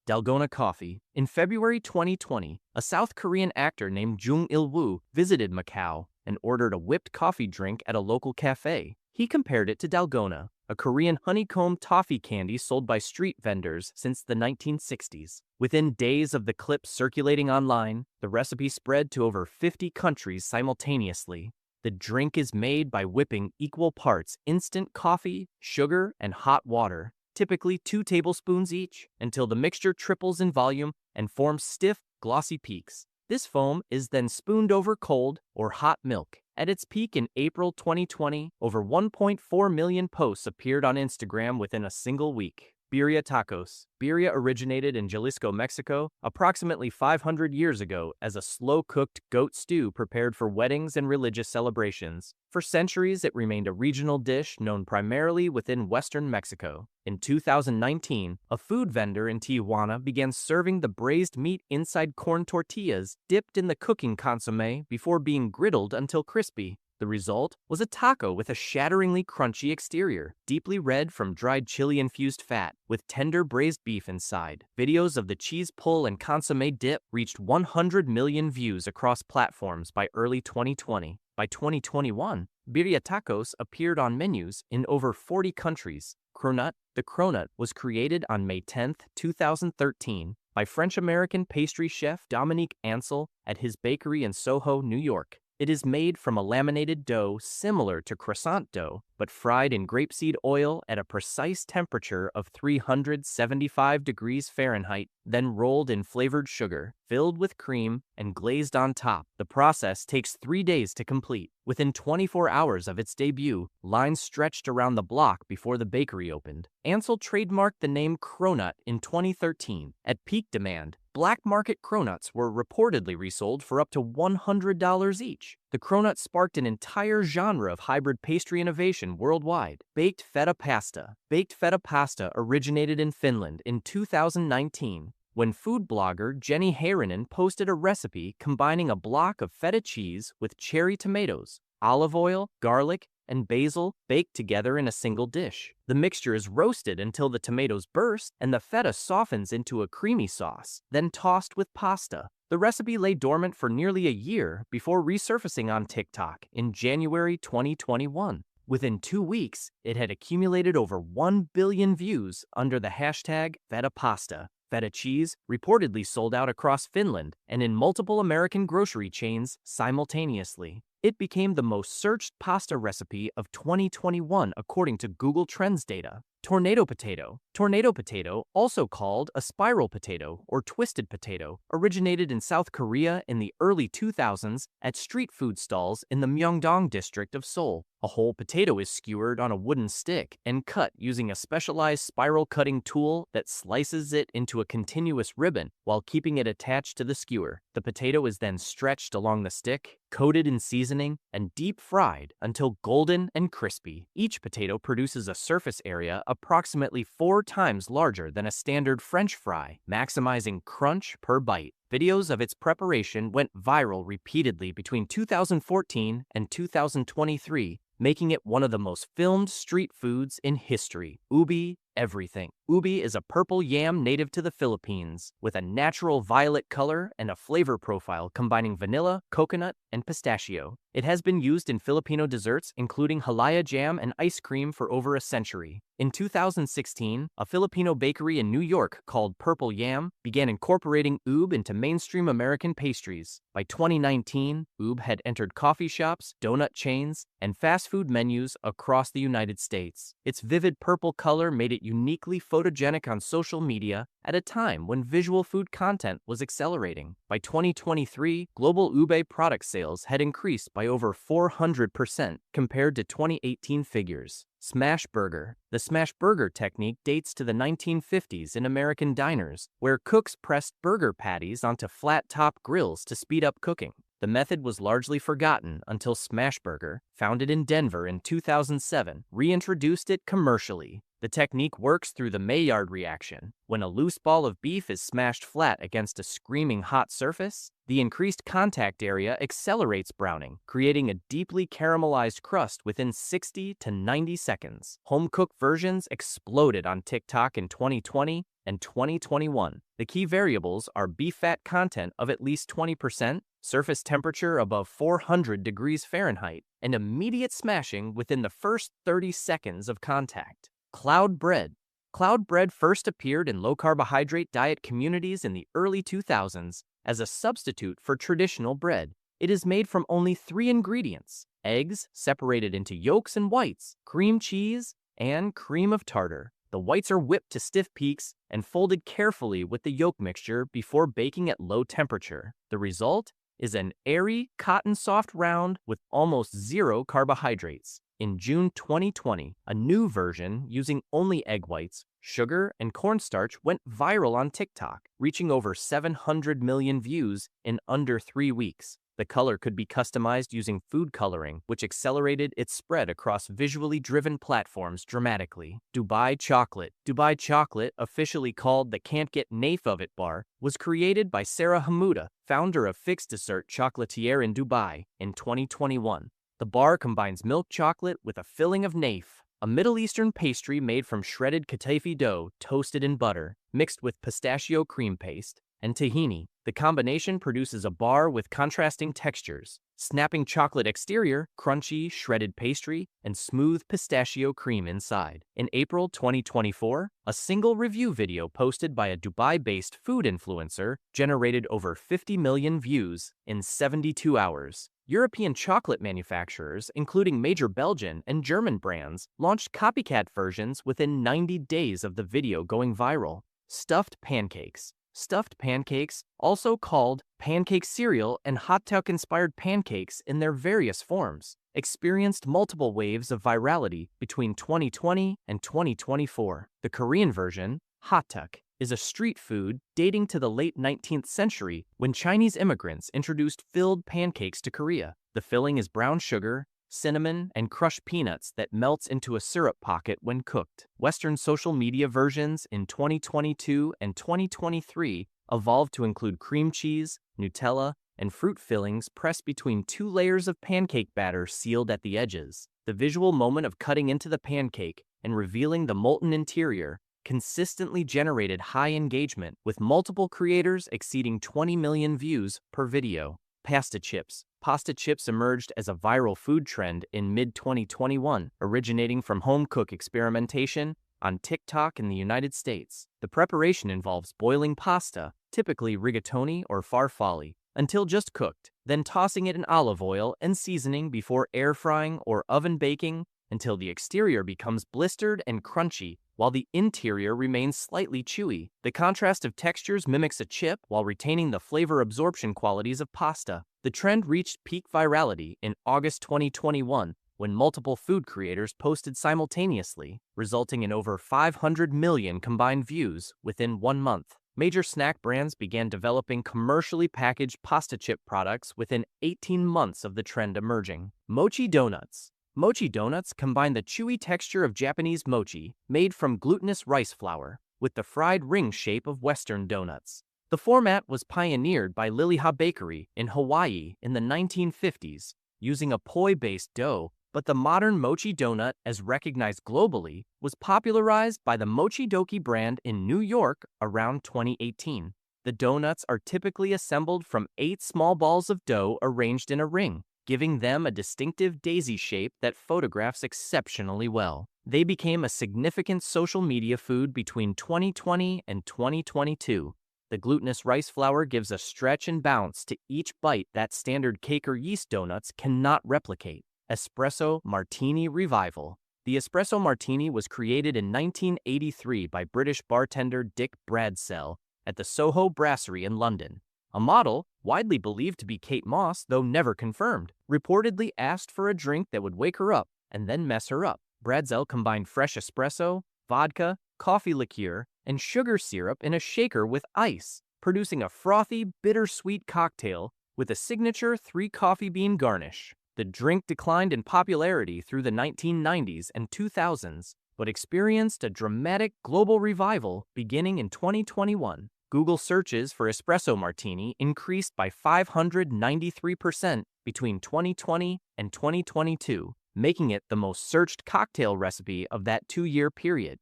Dalgona coffee. In February 2020, a South Korean actor named Jung Il-woo visited Macau and ordered a whipped coffee drink at a local cafe. He compared it to Dalgona, a Korean honeycomb toffee candy sold by street vendors since the 1960s. Within days of the clip circulating online, the recipe spread to over 50 countries simultaneously. The drink is made by whipping equal parts instant coffee, sugar, and hot water, typically 2 tablespoons each, until the mixture triples in volume and forms stiff, glossy peaks. This foam is then spooned over cold or hot milk. At its peak in April 2020, over 1.4 million posts appeared on Instagram within a single week. Birria tacos. Birria originated in Jalisco, Mexico, approximately 500 years ago as a slow-cooked goat stew prepared for weddings and religious celebrations. For centuries, it remained a regional dish known primarily within western Mexico. In 2019, a food vendor in Tijuana began serving the braised meat inside corn tortillas dipped in the cooking consommé before being griddled until crispy. The result was a taco with a shatteringly crunchy exterior, deeply red from dried chili-infused fat, with tender braised beef inside. Videos of the cheese pull and consommé dip reached 100 million views across platforms by early 2020. By 2021, birria tacos appeared on menus in over 40 countries. Cronut. The cronut was created on May 10, 2013, by French-American pastry chef Dominique Ansel at his bakery in Soho, New York. It is made from a laminated dough similar to croissant dough, but fried in grapeseed oil at a precise temperature of 375 degrees Fahrenheit, then rolled in flavored sugar, filled with cream, and glazed on top. The process takes 3 days to complete. Within 24 hours of its debut, lines stretched around the block before the bakery opened. Ansel trademarked the name cronut in 2013. At peak demand, black market cronuts were reportedly resold for up to $100 each. The cronut sparked an entire genre of hybrid pastry innovation worldwide. Baked feta pasta. Baked feta pasta originated in Finland in 2019, when food blogger Jenny Heyrinen posted a recipe combining a block of feta cheese with cherry tomatoes, olive oil, garlic, and basil baked together in a single dish. The mixture is roasted until the tomatoes burst and the feta softens into a creamy sauce, then tossed with pasta. The recipe lay dormant for nearly a year before resurfacing on TikTok in January 2021. Within 2 weeks, it had accumulated over 1 billion views under the hashtag feta pasta. Feta cheese reportedly sold out across Finland and in multiple American grocery chains simultaneously. It became the most searched pasta recipe of 2021 according to Google Trends data. Tornado potato. Tornado potato, also called a spiral potato or twisted potato, originated in South Korea in the early 2000s at street food stalls in the Myeongdong district of Seoul. A whole potato is skewered on a wooden stick and cut using a specialized spiral cutting tool that slices it into a continuous ribbon while keeping it attached to the skewer. The potato is then stretched along the stick, coated in seasoning, and deep fried until golden and crispy. Each potato produces a surface area approximately 4 times larger than a standard French fry, maximizing crunch per bite. Videos of its preparation went viral repeatedly between 2014 and 2023, making it one of the most filmed street foods in history. Ubi everything. Ubi is a purple yam native to the Philippines, with a natural violet color and a flavor profile combining vanilla, coconut, and pistachio. It has been used in Filipino desserts, including halaya jam and ice cream, for over a century. In 2016, a Filipino bakery in New York called Purple Yam began incorporating ube into mainstream American pastries. By 2019, ube had entered coffee shops, donut chains, and fast food menus across the United States. Its vivid purple color made it uniquely photogenic on social media at a time when visual food content was accelerating. By 2023, global ube product sales had increased by over 400% compared to 2018 figures. Smashburger. The Smashburger technique dates to the 1950s in American diners, where cooks pressed burger patties onto flat-top grills to speed up cooking. The method was largely forgotten until Smashburger, founded in Denver in 2007, reintroduced it commercially. The technique works through the Maillard reaction. When a loose ball of beef is smashed flat against a screaming hot surface, the increased contact area accelerates browning, creating a deeply caramelized crust within 60 to 90 seconds. Home-cooked versions exploded on TikTok in 2020, and 2021. The key variables are beef fat content of at least 20%, surface temperature above 400 degrees Fahrenheit, and immediate smashing within the first 30 seconds of contact. Cloud bread. Cloud bread first appeared in low-carbohydrate diet communities in the early 2000s as a substitute for traditional bread. It is made from only 3 ingredients: eggs separated into yolks and whites, cream cheese, and cream of tartar. The whites are whipped to stiff peaks and folded carefully with the yolk mixture before baking at low temperature. The result is an airy, cotton-soft round with almost zero carbohydrates. In June 2020, a new version using only egg whites, sugar, and cornstarch went viral on TikTok, reaching over 700 million views in under 3 weeks. The color could be customized using food coloring, which accelerated its spread across visually driven platforms dramatically. Dubai chocolate. Dubai chocolate, officially called the Can't Get Nafe of It bar, was created by Sarah Hamouda, founder of Fix Dessert Chocolatier in Dubai, in 2021. The bar combines milk chocolate with a filling of nafe, a Middle Eastern pastry made from shredded katafi dough toasted in butter, mixed with pistachio cream paste, and tahini. The combination produces a bar with contrasting textures: snapping chocolate exterior, crunchy, shredded pastry, and smooth pistachio cream inside. In April 2024, a single review video posted by a Dubai-based food influencer generated over 50 million views in 72 hours. European chocolate manufacturers, including major Belgian and German brands, launched copycat versions within 90 days of the video going viral. Stuffed pancakes. Stuffed pancakes, also called pancake cereal and hot dog-inspired pancakes in their various forms, experienced multiple waves of virality between 2020 and 2024. The Korean version, hot dog, is a street food dating to the late 19th century when Chinese immigrants introduced filled pancakes to Korea. The filling is brown sugar, cinnamon, and crushed peanuts that melts into a syrup pocket when cooked. Western social media versions in 2022 and 2023 evolved to include cream cheese, Nutella, and fruit fillings pressed between 2 layers of pancake batter sealed at the edges. The visual moment of cutting into the pancake and revealing the molten interior consistently generated high engagement, with multiple creators exceeding 20 million views per video. Pasta chips. Pasta chips emerged as a viral food trend in mid-2021, originating from home-cook experimentation on TikTok in the United States. The preparation involves boiling pasta, typically rigatoni or farfalle, until just cooked, then tossing it in olive oil and seasoning before air frying or oven baking until the exterior becomes blistered and crunchy, while the interior remains slightly chewy. The contrast of textures mimics a chip while retaining the flavor absorption qualities of pasta. The trend reached peak virality in August 2021 when multiple food creators posted simultaneously, resulting in over 500 million combined views within 1 month. Major snack brands began developing commercially packaged pasta chip products within 18 months of the trend emerging. Mochi donuts. Mochi donuts combine the chewy texture of Japanese mochi, made from glutinous rice flour, with the fried ring shape of Western donuts. The format was pioneered by Liliha Bakery in Hawaii in the 1950s, using a poi-based dough, but the modern mochi donut, as recognized globally, was popularized by the Mochi Doki brand in New York around 2018. The donuts are typically assembled from 8 small balls of dough arranged in a ring, giving them a distinctive daisy shape that photographs exceptionally well. They became a significant social media food between 2020 and 2022. The glutinous rice flour gives a stretch and bounce to each bite that standard cake or yeast donuts cannot replicate. Espresso Martini Revival. The espresso martini was created in 1983 by British bartender Dick Bradsell at the Soho Brasserie in London. A model, widely believed to be Kate Moss, though never confirmed, reportedly asked for a drink that would wake her up and then mess her up. Bradsell combined fresh espresso, vodka, coffee liqueur, and sugar syrup in a shaker with ice, producing a frothy, bittersweet cocktail with a signature 3 coffee bean garnish. The drink declined in popularity through the 1990s and 2000s, but experienced a dramatic global revival beginning in 2021. Google searches for espresso martini increased by 593% between 2020 and 2022, making it the most searched cocktail recipe of that 2-year period.